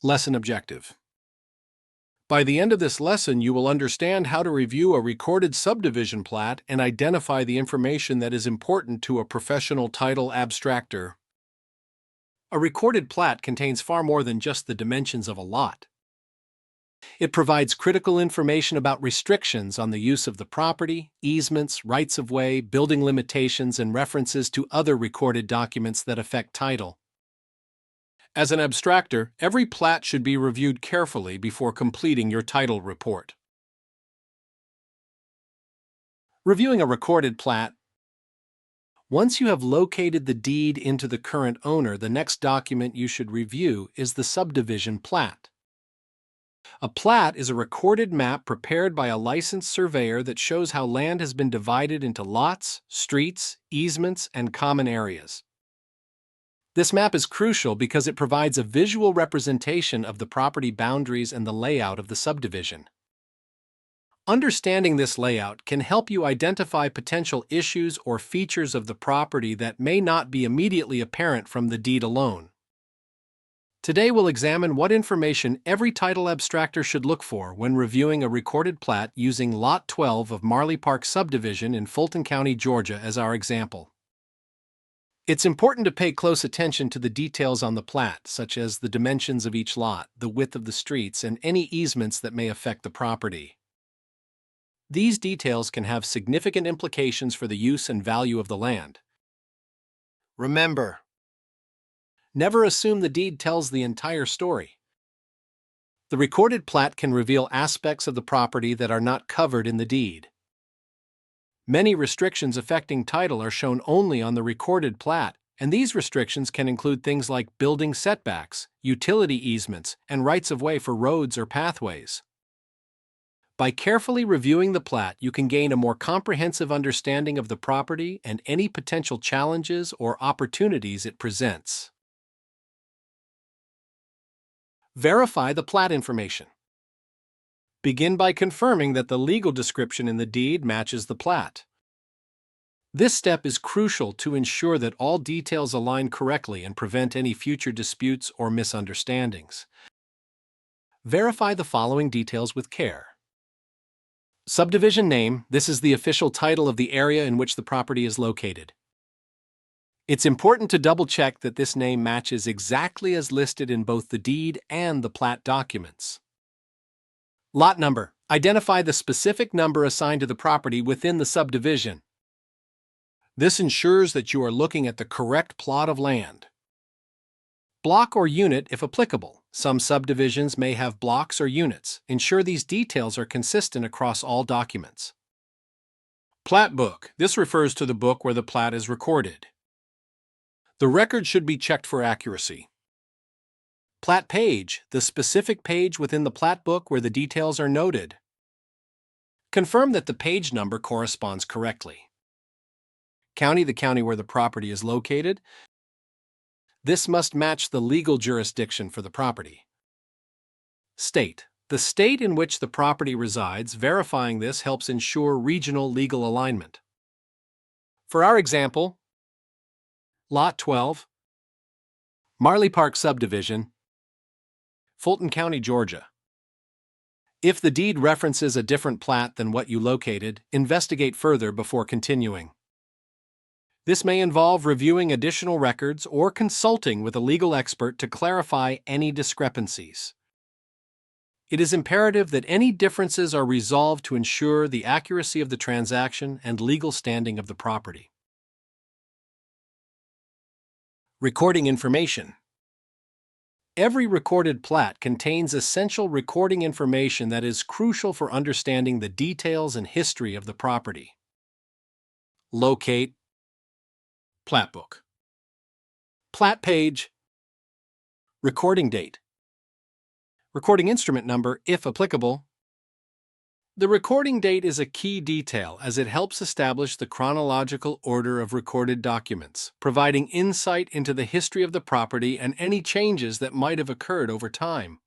Lesson objective. By the end of this lesson, you will understand how to review a recorded subdivision plat and identify the information that is important to a professional title abstractor. A recorded plat contains far more than just the dimensions of a lot. It provides critical information about restrictions on the use of the property, easements, rights-of-way, building limitations, and references to other recorded documents that affect title. As an abstractor, every plat should be reviewed carefully before completing your title report. Reviewing a recorded plat. Once you have located the deed into the current owner, the next document you should review is the subdivision plat. A plat is a recorded map prepared by a licensed surveyor that shows how land has been divided into lots, streets, easements, and common areas. This map is crucial because it provides a visual representation of the property boundaries and the layout of the subdivision. Understanding this layout can help you identify potential issues or features of the property that may not be immediately apparent from the deed alone. Today we'll examine what information every title abstractor should look for when reviewing a recorded plat using Lot 12 of Marley Park Subdivision in Fulton County, Georgia as our example. It's important to pay close attention to the details on the plat, such as the dimensions of each lot, the width of the streets, and any easements that may affect the property. These details can have significant implications for the use and value of the land. Remember, never assume the deed tells the entire story. The recorded plat can reveal aspects of the property that are not covered in the deed. Many restrictions affecting title are shown only on the recorded plat, and these restrictions can include things like building setbacks, utility easements, and rights-of-way for roads or pathways. By carefully reviewing the plat, you can gain a more comprehensive understanding of the property and any potential challenges or opportunities it presents. Verify the plat information. Begin by confirming that the legal description in the deed matches the plat. This step is crucial to ensure that all details align correctly and prevent any future disputes or misunderstandings. Verify the following details with care. Subdivision name. This is the official title of the area in which the property is located. It's important to double-check that this name matches exactly as listed in both the deed and the plat documents. Lot number. Identify the specific number assigned to the property within the subdivision. This ensures that you are looking at the correct plot of land. Block or unit if applicable. Some subdivisions may have blocks or units. Ensure these details are consistent across all documents. Plat book. This refers to the book where the plat is recorded. The record should be checked for accuracy. Plat page, the specific page within the plat book where the details are noted. Confirm that the page number corresponds correctly. County, the county where the property is located. This must match the legal jurisdiction for the property. State, the state in which the property resides. Verifying this helps ensure regional legal alignment. For our example, Lot 12, Marley Park Subdivision, Fulton County, Georgia. If the deed references a different plat than what you located, investigate further before continuing. This may involve reviewing additional records or consulting with a legal expert to clarify any discrepancies. It is imperative that any differences are resolved to ensure the accuracy of the transaction and legal standing of the property. Recording information. Every recorded plat contains essential recording information that is crucial for understanding the details and history of the property. Locate. Plat book. Plat page. Recording date. Recording instrument number, if applicable. The recording date is a key detail as it helps establish the chronological order of recorded documents, providing insight into the history of the property and any changes that might have occurred over time.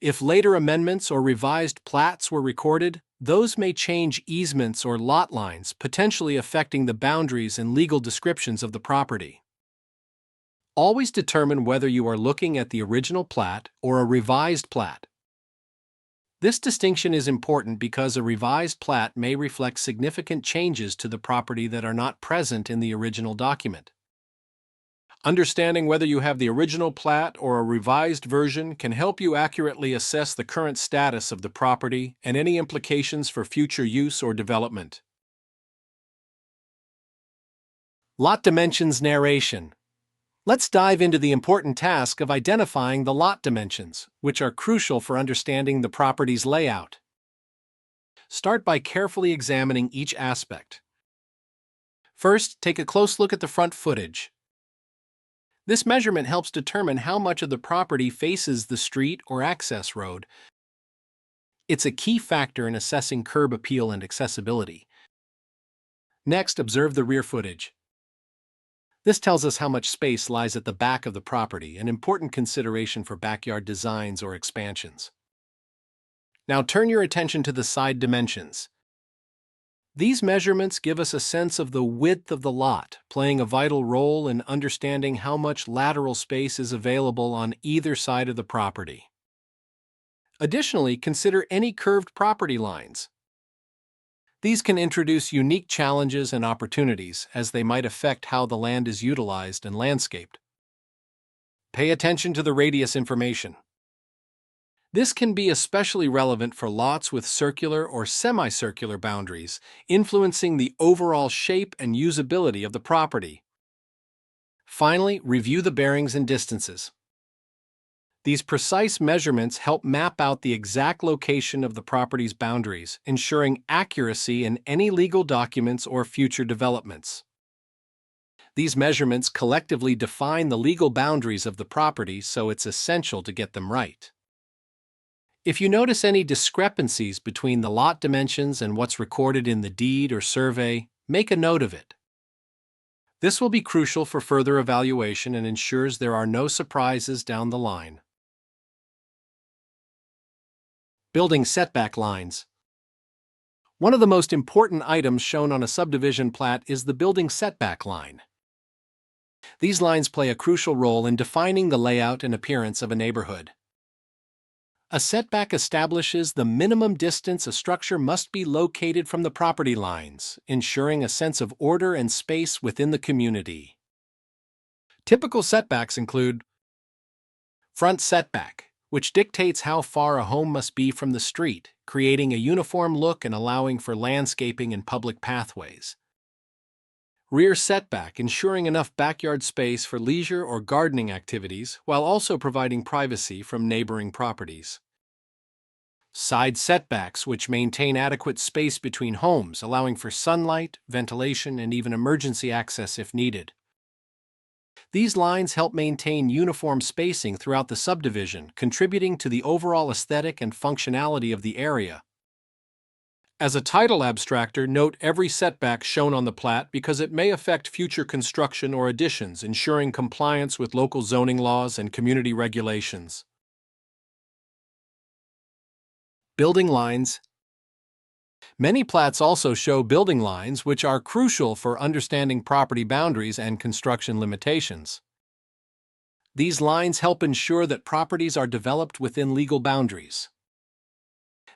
If later amendments or revised plats were recorded, those may change easements or lot lines, potentially affecting the boundaries and legal descriptions of the property. Always determine whether you are looking at the original plat or a revised plat. This distinction is important because a revised plat may reflect significant changes to the property that are not present in the original document. Understanding whether you have the original plat or a revised version can help you accurately assess the current status of the property and any implications for future use or development. Lot dimensions narration. Let's dive into the important task of identifying the lot dimensions, which are crucial for understanding the property's layout. Start by carefully examining each aspect. First, take a close look at the front footage. This measurement helps determine how much of the property faces the street or access road. It's a key factor in assessing curb appeal and accessibility. Next, observe the rear footage. This tells us how much space lies at the back of the property, an important consideration for backyard designs or expansions. Now turn your attention to the side dimensions. These measurements give us a sense of the width of the lot, playing a vital role in understanding how much lateral space is available on either side of the property. Additionally, consider any curved property lines. These can introduce unique challenges and opportunities as they might affect how the land is utilized and landscaped. Pay attention to the radius information. This can be especially relevant for lots with circular or semicircular boundaries, influencing the overall shape and usability of the property. Finally, review the bearings and distances. These precise measurements help map out the exact location of the property's boundaries, ensuring accuracy in any legal documents or future developments. These measurements collectively define the legal boundaries of the property, so it's essential to get them right. If you notice any discrepancies between the lot dimensions and what's recorded in the deed or survey, make a note of it. This will be crucial for further evaluation and ensures there are no surprises down the line. Building setback lines. One of the most important items shown on a subdivision plat is the building setback line. These lines play a crucial role in defining the layout and appearance of a neighborhood. A setback establishes the minimum distance a structure must be located from the property lines, ensuring a sense of order and space within the community. Typical setbacks include front setback, which dictates how far a home must be from the street, creating a uniform look and allowing for landscaping and public pathways. Rear setback, ensuring enough backyard space for leisure or gardening activities, while also providing privacy from neighboring properties. Side setbacks, which maintain adequate space between homes, allowing for sunlight, ventilation, and even emergency access if needed. These lines help maintain uniform spacing throughout the subdivision, contributing to the overall aesthetic and functionality of the area. As a title abstractor, note every setback shown on the plat because it may affect future construction or additions, ensuring compliance with local zoning laws and community regulations. Building lines. Many plats also show building lines, which are crucial for understanding property boundaries and construction limitations. These lines help ensure that properties are developed within legal boundaries.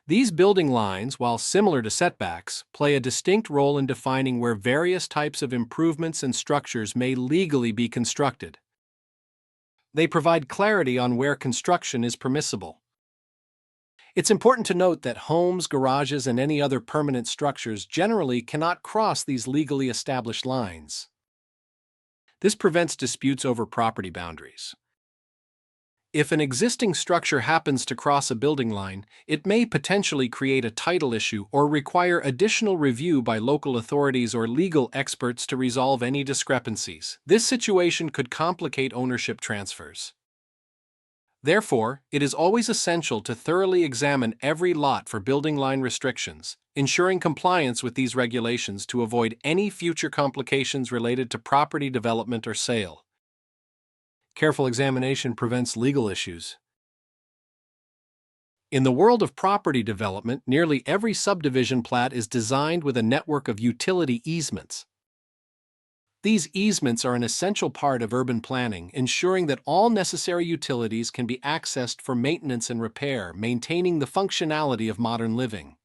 These building lines, while similar to setbacks, play a distinct role in defining where various types of improvements and structures may legally be constructed. They provide clarity on where construction is permissible. It's important to note that homes, garages, and any other permanent structures generally cannot cross these legally established lines. This prevents disputes over property boundaries. If an existing structure happens to cross a building line, it may potentially create a title issue or require additional review by local authorities or legal experts to resolve any discrepancies. This situation could complicate ownership transfers. Therefore, it is always essential to thoroughly examine every lot for building line restrictions, ensuring compliance with these regulations to avoid any future complications related to property development or sale. Careful examination prevents legal issues. In the world of property development, nearly every subdivision plat is designed with a network of utility easements. These easements are an essential part of urban planning, ensuring that all necessary utilities can be accessed for maintenance and repair, maintaining the functionality of modern living.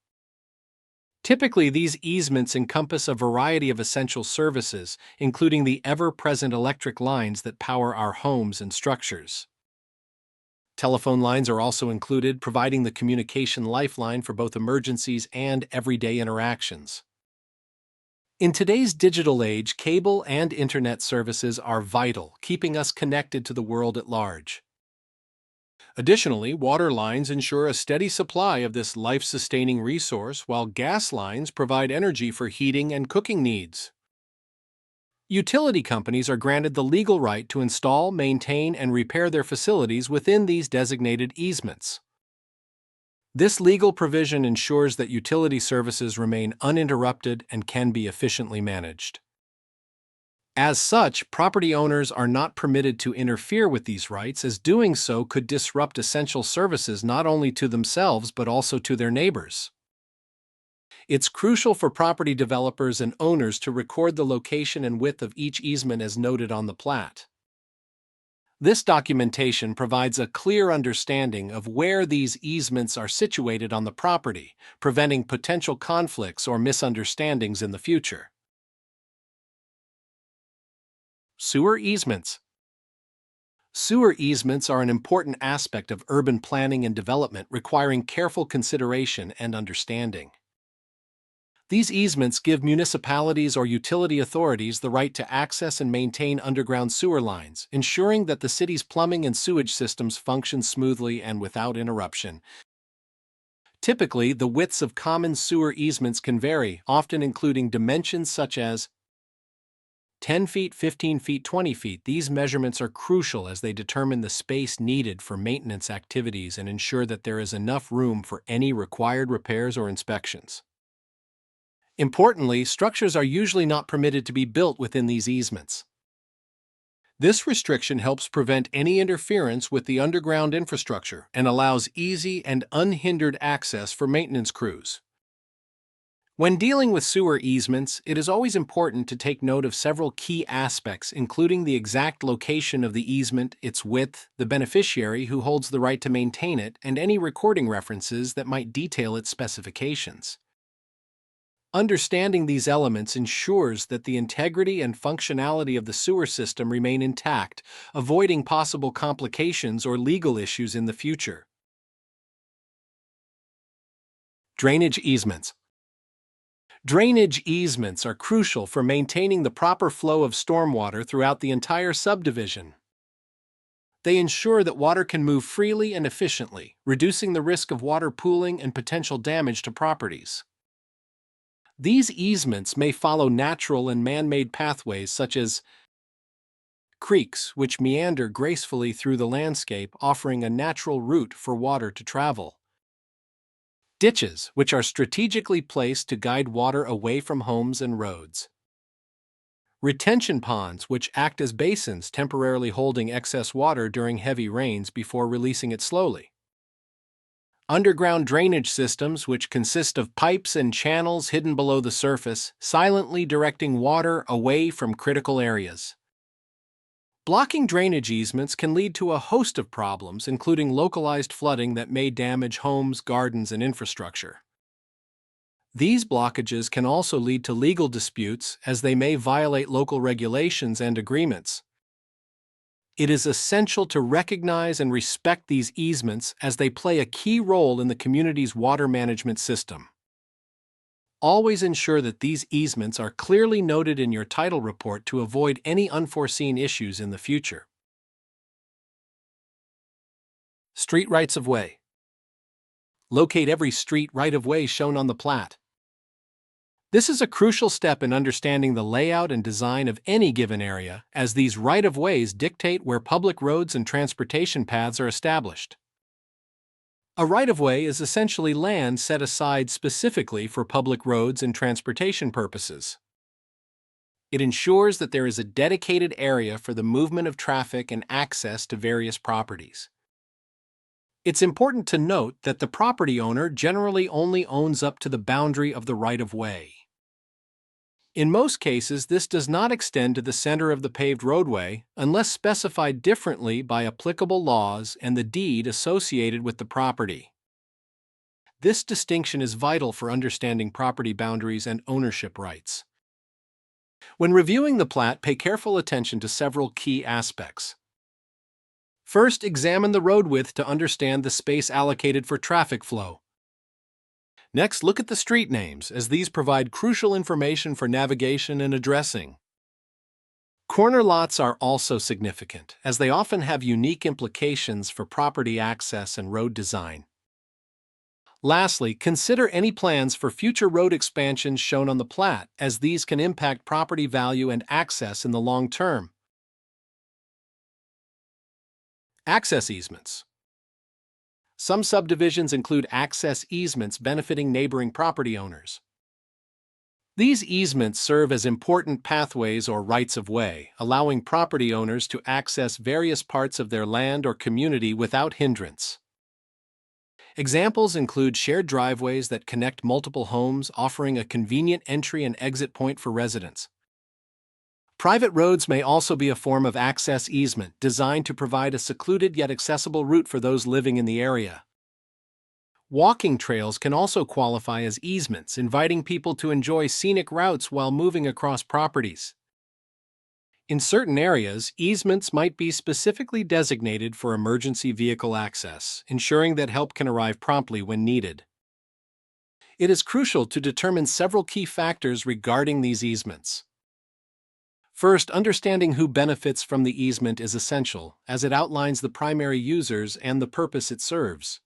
Typically, these easements encompass a variety of essential services, including the ever-present electric lines that power our homes and structures. Telephone lines are also included, providing the communication lifeline for both emergencies and everyday interactions. In today's digital age, cable and internet services are vital, keeping us connected to the world at large. Additionally, water lines ensure a steady supply of this life-sustaining resource, while gas lines provide energy for heating and cooking needs. Utility companies are granted the legal right to install, maintain, and repair their facilities within these designated easements. This legal provision ensures that utility services remain uninterrupted and can be efficiently managed. As such, property owners are not permitted to interfere with these rights, as doing so could disrupt essential services not only to themselves but also to their neighbors. It's crucial for property developers and owners to record the location and width of each easement as noted on the plat. This documentation provides a clear understanding of where these easements are situated on the property, preventing potential conflicts or misunderstandings in the future. Sewer easements. Sewer easements are an important aspect of urban planning and development, requiring careful consideration and understanding. These easements give municipalities or utility authorities the right to access and maintain underground sewer lines, ensuring that the city's plumbing and sewage systems function smoothly and without interruption. Typically, the widths of common sewer easements can vary, often including dimensions such as 10 feet, 15 feet, 20 feet. These measurements are crucial as they determine the space needed for maintenance activities and ensure that there is enough room for any required repairs or inspections. Importantly, structures are usually not permitted to be built within these easements. This restriction helps prevent any interference with the underground infrastructure and allows easy and unhindered access for maintenance crews. When dealing with sewer easements, it is always important to take note of several key aspects, including the exact location of the easement, its width, the beneficiary who holds the right to maintain it, and any recording references that might detail its specifications. Understanding these elements ensures that the integrity and functionality of the sewer system remain intact, avoiding possible complications or legal issues in the future. Drainage easements. Drainage easements are crucial for maintaining the proper flow of stormwater throughout the entire subdivision. They ensure that water can move freely and efficiently, reducing the risk of water pooling and potential damage to properties. These easements may follow natural and man-made pathways such as creeks, which meander gracefully through the landscape, offering a natural route for water to travel. Ditches, which are strategically placed to guide water away from homes and roads. Retention ponds, which act as basins, temporarily holding excess water during heavy rains before releasing it slowly. Underground drainage systems, which consist of pipes and channels hidden below the surface, silently directing water away from critical areas. Blocking drainage easements can lead to a host of problems, including localized flooding that may damage homes, gardens, and infrastructure. These blockages can also lead to legal disputes, as they may violate local regulations and agreements. It is essential to recognize and respect these easements as they play a key role in the community's water management system. Always ensure that these easements are clearly noted in your title report to avoid any unforeseen issues in the future. Street rights-of-way. Locate every street right-of-way shown on the plat. This is a crucial step in understanding the layout and design of any given area, as these right-of-ways dictate where public roads and transportation paths are established. A right-of-way is essentially land set aside specifically for public roads and transportation purposes. It ensures that there is a dedicated area for the movement of traffic and access to various properties. It's important to note that the property owner generally only owns up to the boundary of the right-of-way. In most cases, this does not extend to the center of the paved roadway unless specified differently by applicable laws and the deed associated with the property. This distinction is vital for understanding property boundaries and ownership rights. When reviewing the plat, pay careful attention to several key aspects. First, examine the road width to understand the space allocated for traffic flow. Next, look at the street names, as these provide crucial information for navigation and addressing. Corner lots are also significant, as they often have unique implications for property access and road design. Lastly, consider any plans for future road expansions shown on the plat, as these can impact property value and access in the long term. Access easements. Some subdivisions include access easements benefiting neighboring property owners. These easements serve as important pathways or rights-of-way, allowing property owners to access various parts of their land or community without hindrance. Examples include shared driveways that connect multiple homes, offering a convenient entry and exit point for residents. Private roads may also be a form of access easement designed to provide a secluded yet accessible route for those living in the area. Walking trails can also qualify as easements, inviting people to enjoy scenic routes while moving across properties. In certain areas, easements might be specifically designated for emergency vehicle access, ensuring that help can arrive promptly when needed. It is crucial to determine several key factors regarding these easements. First, understanding who benefits from the easement is essential, as it outlines the primary users and the purpose it serves.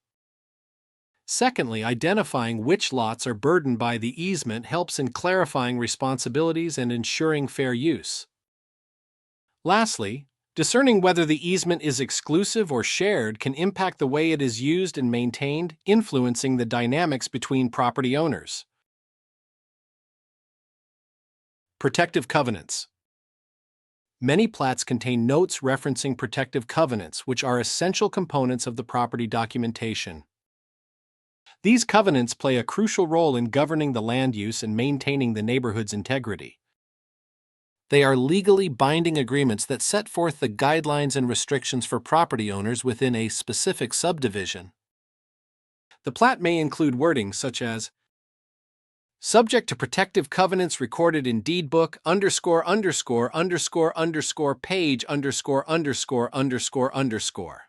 Secondly, identifying which lots are burdened by the easement helps in clarifying responsibilities and ensuring fair use. Lastly, discerning whether the easement is exclusive or shared can impact the way it is used and maintained, influencing the dynamics between property owners. Protective covenants. Many plats contain notes referencing protective covenants, which are essential components of the property documentation. These covenants play a crucial role in governing the land use and maintaining the neighborhood's integrity. They are legally binding agreements that set forth the guidelines and restrictions for property owners within a specific subdivision. The plat may include wording such as, subject to protective covenants recorded in deed book ________ page _________.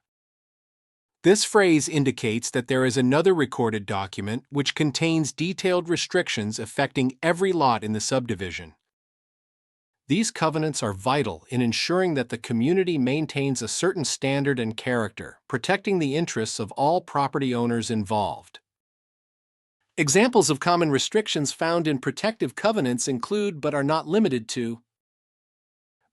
This phrase indicates that there is another recorded document which contains detailed restrictions affecting every lot in the subdivision. These covenants are vital in ensuring that the community maintains a certain standard and character, protecting the interests of all property owners involved. Examples of common restrictions found in protective covenants include, but are not limited to,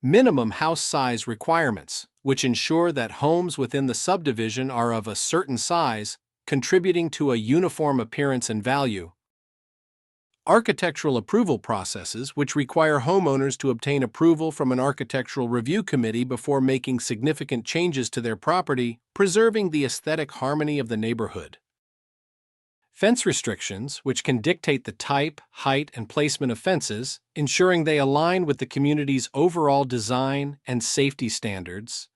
minimum house size requirements, which ensure that homes within the subdivision are of a certain size, contributing to a uniform appearance and value. Architectural approval processes, which require homeowners to obtain approval from an architectural review committee before making significant changes to their property, preserving the aesthetic harmony of the neighborhood. Fence restrictions, which can dictate the type, height, and placement of fences, ensuring they align with the community's overall design and safety standards.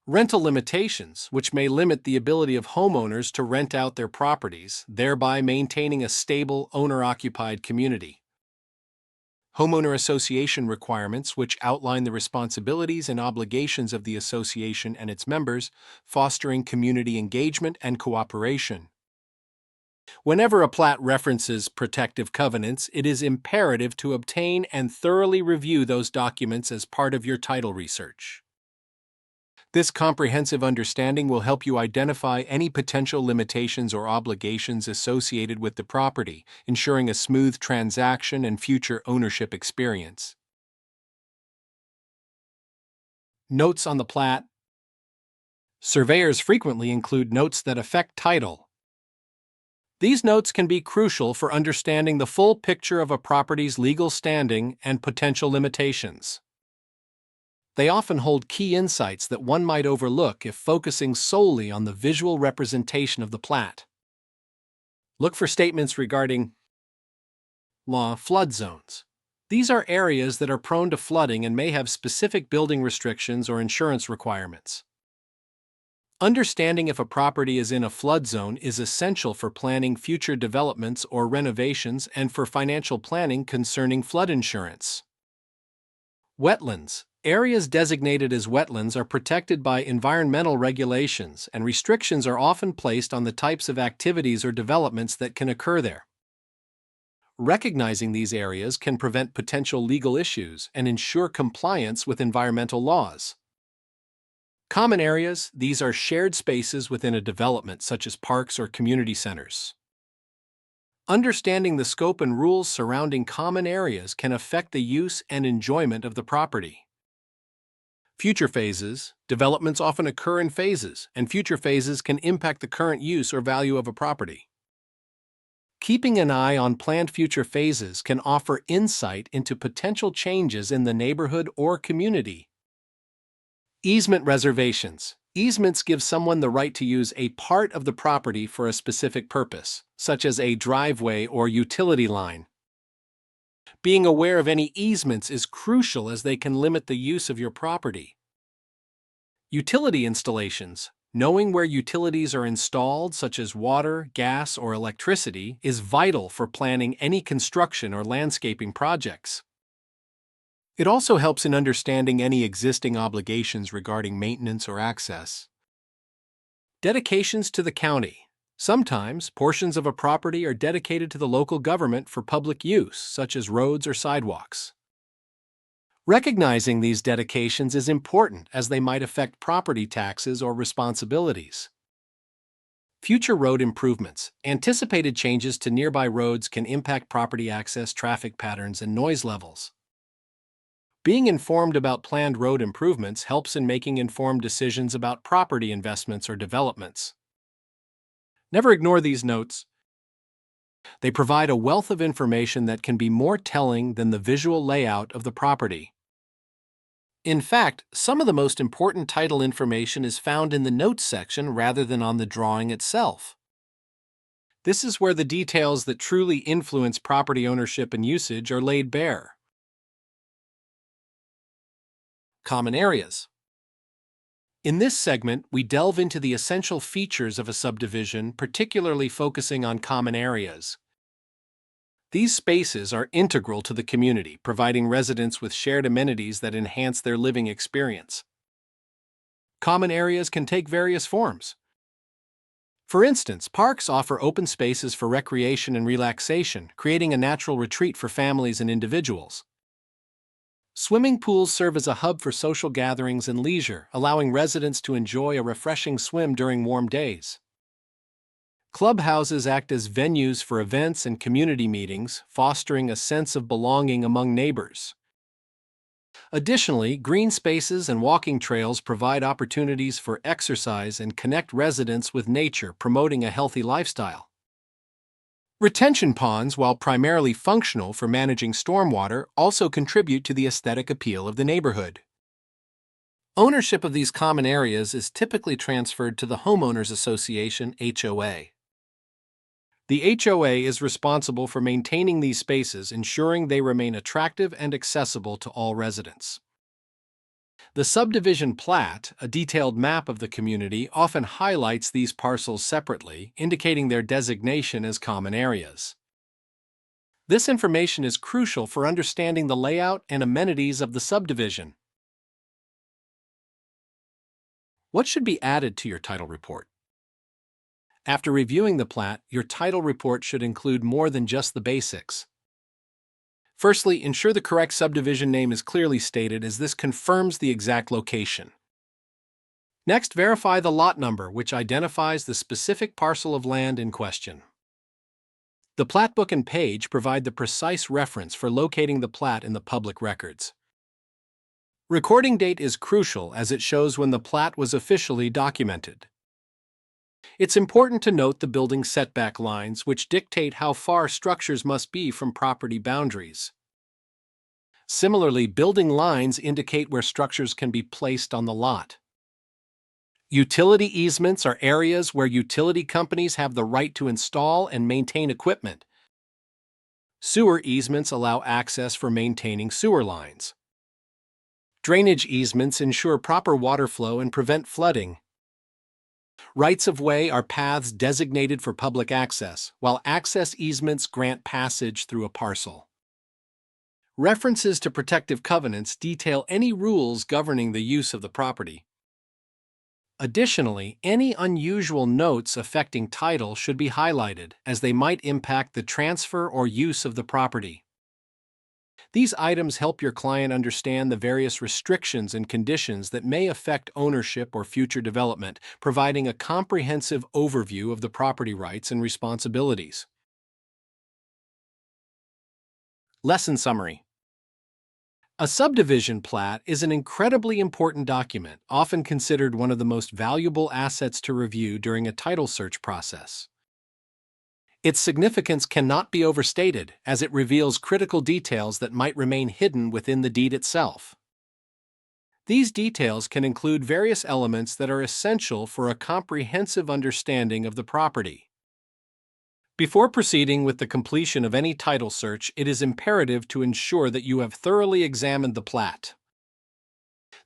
Rental limitations, which may limit the ability of homeowners to rent out their properties, thereby maintaining a stable, owner-occupied community. Homeowner association requirements, which outline the responsibilities and obligations of the association and its members, fostering community engagement and cooperation. Whenever a plat references protective covenants, it is imperative to obtain and thoroughly review those documents as part of your title research. This comprehensive understanding will help you identify any potential limitations or obligations associated with the property, ensuring a smooth transaction and future ownership experience. Notes on the plat. Surveyors frequently include notes that affect title. These notes can be crucial for understanding the full picture of a property's legal standing and potential limitations. They often hold key insights that one might overlook if focusing solely on the visual representation of the plat. Look for statements regarding law flood zones. These are areas that are prone to flooding and may have specific building restrictions or insurance requirements. Understanding if a property is in a flood zone is essential for planning future developments or renovations and for financial planning concerning flood insurance. Wetlands. Areas designated as wetlands are protected by environmental regulations, and restrictions are often placed on the types of activities or developments that can occur there. Recognizing these areas can prevent potential legal issues and ensure compliance with environmental laws. Common areas. These are shared spaces within a development, such as parks or community centers. Understanding the scope and rules surrounding common areas can affect the use and enjoyment of the property. Future phases. Developments often occur in phases, and future phases can impact the current use or value of a property. Keeping an eye on planned future phases can offer insight into potential changes in the neighborhood or community. Easement reservations. Easements give someone the right to use a part of the property for a specific purpose, such as a driveway or utility line. Being aware of any easements is crucial as they can limit the use of your property. Utility installations. Knowing where utilities are installed, such as water, gas, or electricity, is vital for planning any construction or landscaping projects. It also helps in understanding any existing obligations regarding maintenance or access. Dedications to the county. Sometimes, portions of a property are dedicated to the local government for public use, such as roads or sidewalks. Recognizing these dedications is important as they might affect property taxes or responsibilities. Future road improvements. Anticipated changes to nearby roads can impact property access, traffic patterns, and noise levels. Being informed about planned road improvements helps in making informed decisions about property investments or developments. Never ignore these notes. They provide a wealth of information that can be more telling than the visual layout of the property. In fact, some of the most important title information is found in the notes section rather than on the drawing itself. This is where the details that truly influence property ownership and usage are laid bare. Common areas. In this segment, we delve into the essential features of a subdivision, particularly focusing on common areas. These spaces are integral to the community, providing residents with shared amenities that enhance their living experience. Common areas can take various forms. For instance, parks offer open spaces for recreation and relaxation, creating a natural retreat for families and individuals. Swimming pools serve as a hub for social gatherings and leisure, allowing residents to enjoy a refreshing swim during warm days. Clubhouses act as venues for events and community meetings, fostering a sense of belonging among neighbors. Additionally, green spaces and walking trails provide opportunities for exercise and connect residents with nature, promoting a healthy lifestyle. Retention ponds, while primarily functional for managing stormwater, also contribute to the aesthetic appeal of the neighborhood. Ownership of these common areas is typically transferred to the Homeowners Association (HOA). The HOA is responsible for maintaining these spaces, ensuring they remain attractive and accessible to all residents. The subdivision plat, a detailed map of the community, often highlights these parcels separately, indicating their designation as common areas. This information is crucial for understanding the layout and amenities of the subdivision. What should be added to your title report? After reviewing the plat, your title report should include more than just the basics. Firstly, ensure the correct subdivision name is clearly stated, as this confirms the exact location. Next, verify the lot number, which identifies the specific parcel of land in question. The plat book and page provide the precise reference for locating the plat in the public records. Recording date is crucial as it shows when the plat was officially documented. It's important to note the building setback lines, which dictate how far structures must be from property boundaries. Similarly, building lines indicate where structures can be placed on the lot. Utility easements are areas where utility companies have the right to install and maintain equipment. Sewer easements allow access for maintaining sewer lines. Drainage easements ensure proper water flow and prevent flooding. Rights-of-way are paths designated for public access, while access easements grant passage through a parcel. References to protective covenants detail any rules governing the use of the property. Additionally, any unusual notes affecting title should be highlighted, as they might impact the transfer or use of the property. These items help your client understand the various restrictions and conditions that may affect ownership or future development, providing a comprehensive overview of the property rights and responsibilities. Lesson Summary. A subdivision plat is an incredibly important document, often considered one of the most valuable assets to review during a title search process. Its significance cannot be overstated, as it reveals critical details that might remain hidden within the deed itself. These details can include various elements that are essential for a comprehensive understanding of the property. Before proceeding with the completion of any title search, it is imperative to ensure that you have thoroughly examined the plat.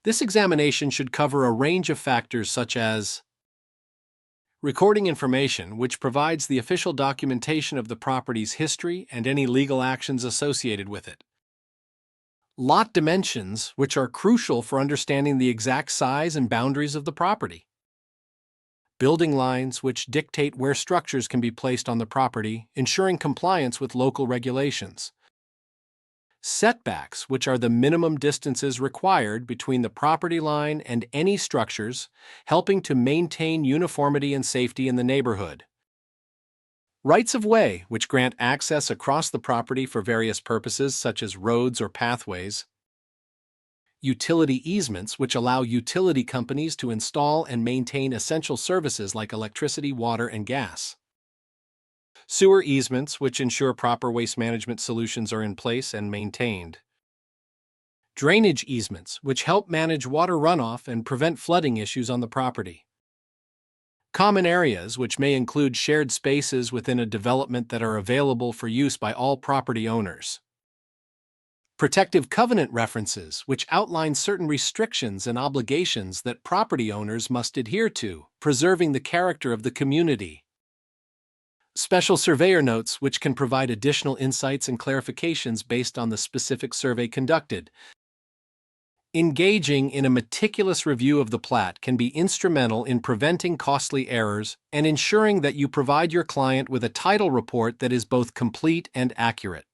This examination should cover a range of factors such as recording information, which provides the official documentation of the property's history and any legal actions associated with it. Lot dimensions, which are crucial for understanding the exact size and boundaries of the property. Building lines, which dictate where structures can be placed on the property, ensuring compliance with local regulations. Setbacks, which are the minimum distances required between the property line and any structures, helping to maintain uniformity and safety in the neighborhood. Rights-of-way, which grant access across the property for various purposes such as roads or pathways. Utility easements, which allow utility companies to install and maintain essential services like electricity, water, and gas. Sewer easements, which ensure proper waste management solutions are in place and maintained. Drainage easements, which help manage water runoff and prevent flooding issues on the property. Common areas, which may include shared spaces within a development that are available for use by all property owners. Protective covenant references, which outline certain restrictions and obligations that property owners must adhere to, preserving the character of the community. Special surveyor notes, which can provide additional insights and clarifications based on the specific survey conducted. Engaging in a meticulous review of the plat can be instrumental in preventing costly errors and ensuring that you provide your client with a title report that is both complete and accurate.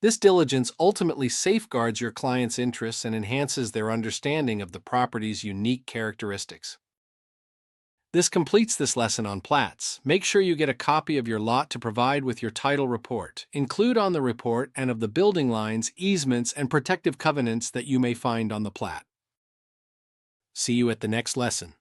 This diligence ultimately safeguards your client's interests and enhances their understanding of the property's unique characteristics. This completes this lesson on plats. Make sure you get a copy of your lot to provide with your title report. Include on the report and of the building lines, easements, and protective covenants that you may find on the plat. See you at the next lesson.